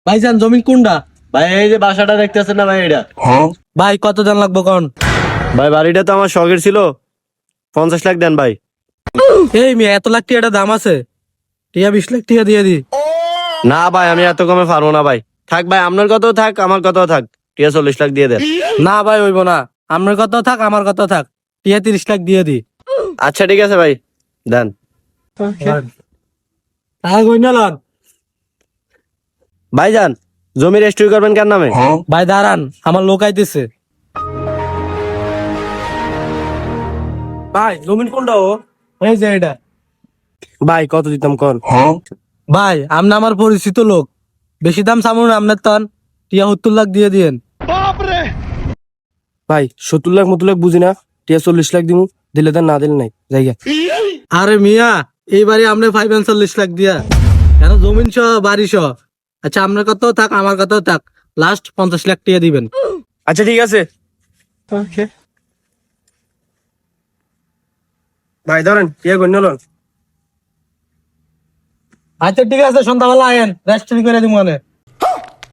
ভাইজান জমিন কোনটা? ভাই এই যে বাসাটা দেখতেছেন না ভাই, এটা ভাই কত দাম লাগবে কোন? ভাই বাড়িটা তো আমার শখের ছিল, 50 লাখ দেন ভাই। এই মেয়ে এত লাখ টাকা দাম আছে, টিয়া 20 লাখ টাকা দিয়ে দি। না ভাই আমি এত কমে পারবো না ভাই। থাক ভাই, আপনার কথাও থাক আমার কথাও থাক, ঠিক আছে 40 লাখ দিয়ে দেন। না ভাই হইব না, আপনার কত থাক আমার কত থাক, টিয়া 30 লাখ দিয়ে দি। আচ্ছা ঠিক আছে ভাই, দেন। ভাইজান জমি রেজিস্ট্রি করবেন কার নামে? ভাই দাঁড়ান, আমার লোক আইতেছে। ভাই জমিন কোনটা? ও এই যে এটা। ভাই কত দিতাম কোন? ভাই আপনি আমার পরিচিত লোক, বেশি দাম চামুন আপনার তন, টিয়া 70 লাখ দিয়ে দিয়েন। ভাই 70 লাখ মতো লাখ বুঝি না, ঠিক আছে 40 লাখ দিমু, দিলে দেন না দিলে নাই জায়গা। আরে মিয়া, এইবারে আপনি 45 লাখ দিয়া কেন, জমিন সহ বাড়ি সহ। আচ্ছা আপনার কত থাক আমার কত থাক, লাস্ট 50 লাখ টাকা দিবেন। আচ্ছা ঠিক আছে। ভাই ধরেন কে গণ্য লোন। আচ্ছা ঠিক আছে, সন্ধ্যাবেলা আয়েন, রেজিস্ট্রি করে দিব মানে।